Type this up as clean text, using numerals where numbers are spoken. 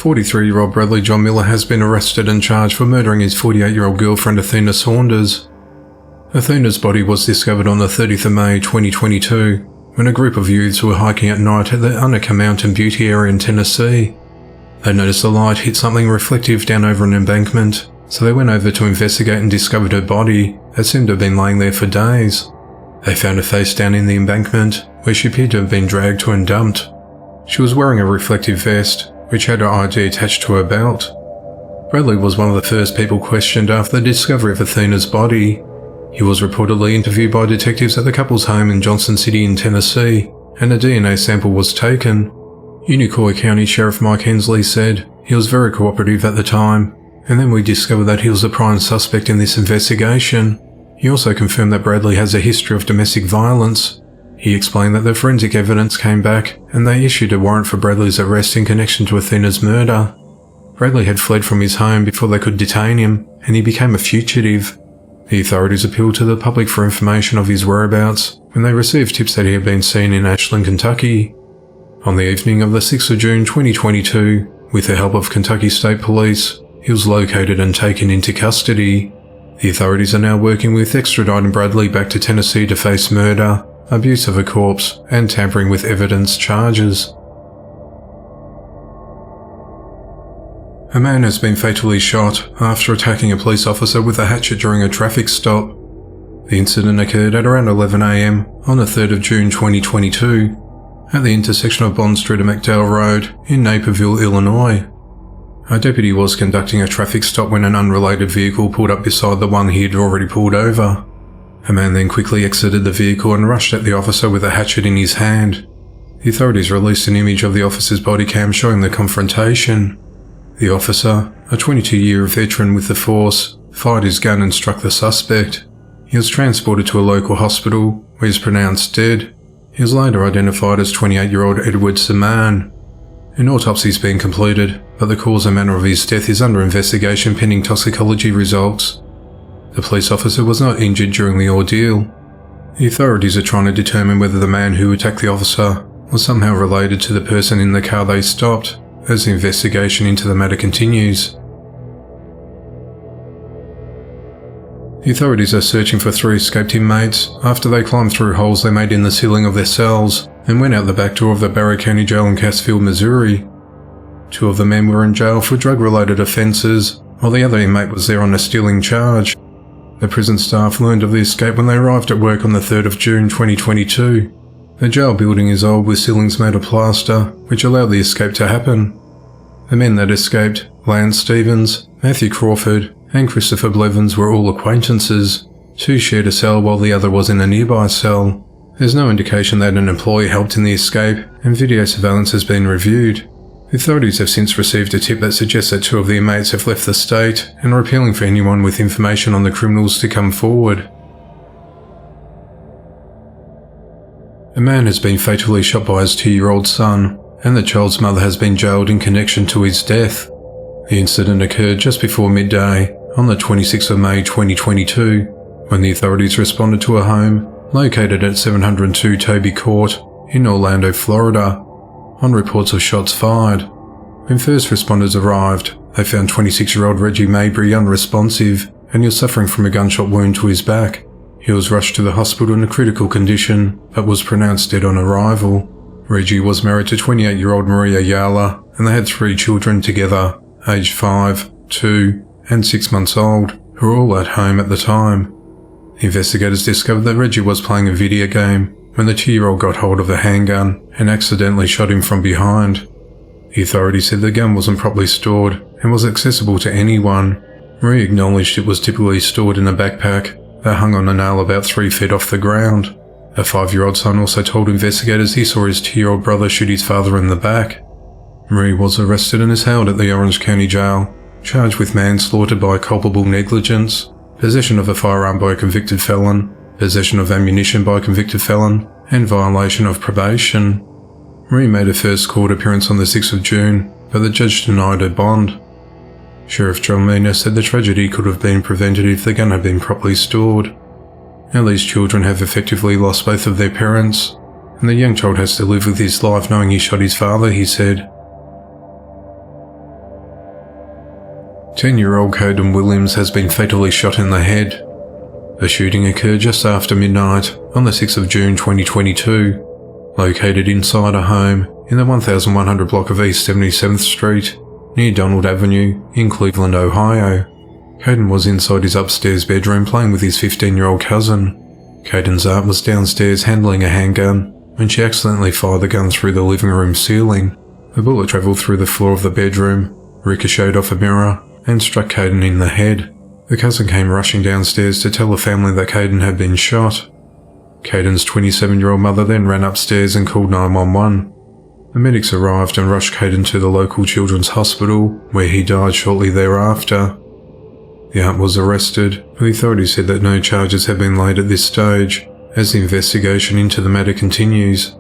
43-year-old Bradley John Miller has been arrested and charged for murdering his 48-year-old girlfriend Athena Saunders. Athena's body was discovered on the 30th of May 2022 when a group of youths were hiking at night at the Unaka Mountain Beauty area in Tennessee. They noticed the light hit something reflective down over an embankment, so they went over to investigate and discovered her body that seemed to have been laying there for days. They found her face down in the embankment, where she appeared to have been dragged to and dumped. She was wearing a reflective vest, which had her ID attached to her belt. Bradley was one of the first people questioned after the discovery of Athena's body. He was reportedly interviewed by detectives at the couple's home in Johnson City in Tennessee, and a DNA sample was taken. Unicoi County Sheriff Mike Hensley said he was very cooperative at the time, and then we discovered that he was the prime suspect in this investigation. He also confirmed that Bradley has a history of domestic violence. He explained that the forensic evidence came back and they issued a warrant for Bradley's arrest in connection to Athena's murder. Bradley had fled from his home before they could detain him, and he became a fugitive. The authorities appealed to the public for information of his whereabouts when they received tips that he had been seen in Ashland, Kentucky. On the evening of the 6th of June 2022, with the help of Kentucky State Police, he was located and taken into custody. The authorities are now working with extraditing Bradley back to Tennessee to face murder, abuse of a corpse, and tampering with evidence charges. A man has been fatally shot after attacking a police officer with a hatchet during a traffic stop. The incident occurred at around 11 a.m. on the 3rd of June 2022 at the intersection of Bond Street and McDowell Road in Naperville, Illinois. A deputy was conducting a traffic stop when an unrelated vehicle pulled up beside the one he had already pulled over. A man then quickly exited the vehicle and rushed at the officer with a hatchet in his hand. The authorities released an image of the officer's body cam showing the confrontation. The officer, a 22-year veteran with the force, fired his gun and struck the suspect. He was transported to a local hospital where he was pronounced dead. He was later identified as 28-year-old Edward Saman. An autopsy has been completed, but the cause and manner of his death is under investigation pending toxicology results. The police officer was not injured during the ordeal. The authorities are trying to determine whether the man who attacked the officer was somehow related to the person in the car they stopped, as the investigation into the matter continues. The authorities are searching for 3 escaped inmates after they climbed through holes they made in the ceiling of their cells and went out the back door of the Barrow County Jail in Cassville, Missouri. 2 of the men were in jail for drug-related offences, while the other inmate was there on a stealing charge. The prison staff learned of the escape when they arrived at work on the 3rd of June 2022. The jail building is old with ceilings made of plaster, which allowed the escape to happen. The men that escaped, Lance Stevens, Matthew Crawford, and Christopher Blevins, were all acquaintances. 2 shared a cell while the other was in a nearby cell. There's no indication that an employee helped in the escape, and video surveillance has been reviewed. Authorities have since received a tip that suggests that 2 of the inmates have left the state and are appealing for anyone with information on the criminals to come forward. A man has been fatally shot by his 2-year-old son, and the child's mother has been jailed in connection to his death. The incident occurred just before midday on the 26th of May 2022, when the authorities responded to a home located at 702 Toby Court in Orlando, Florida, on reports of shots fired. When first responders arrived, they found 26-year-old Reggie Mabry unresponsive, and he was suffering from a gunshot wound to his back. He was rushed to the hospital in a critical condition, but was pronounced dead on arrival. Reggie was married to 28-year-old Maria Yala, and they had 3 children together, aged 5, 2, and 6 months old, who were all at home at the time. Investigators discovered that Reggie was playing a video game when the 2-year-old got hold of a handgun and accidentally shot him from behind. The authorities said the gun wasn't properly stored and was accessible to anyone. Maria acknowledged it was typically stored in a backpack that hung on a nail about 3 feet off the ground. A 5-year-old son also told investigators he saw his 2-year-old brother shoot his father in the back. Marie was arrested and is held at the Orange County Jail, charged with manslaughter by culpable negligence, possession of a firearm by a convicted felon, possession of ammunition by a convicted felon, and violation of probation. Marie made her first court appearance on the 6th of June, but the judge denied her bond. Sheriff John Mina said the tragedy could have been prevented if the gun had been properly stored. Now these children have effectively lost both of their parents, and the young child has to live with his life knowing he shot his father, he said. 10-year-old Caden Williams has been fatally shot in the head. The shooting occurred just after midnight on the 6th of June 2022, located inside a home in the 1100 block of East 77th Street, near Donald Avenue in Cleveland, Ohio. Caden was inside his upstairs bedroom playing with his 15-year-old cousin. Caden's aunt was downstairs handling a handgun when she accidentally fired the gun through the living room ceiling. The bullet travelled through the floor of the bedroom, ricocheted off a mirror, and struck Caden in the head. The cousin came rushing downstairs to tell the family that Caden had been shot. Caden's 27-year-old mother then ran upstairs and called 911. The medics arrived and rushed Caden to the local children's hospital, where he died shortly thereafter. The aunt was arrested, but the authorities said that no charges have been laid at this stage, as the investigation into the matter continues.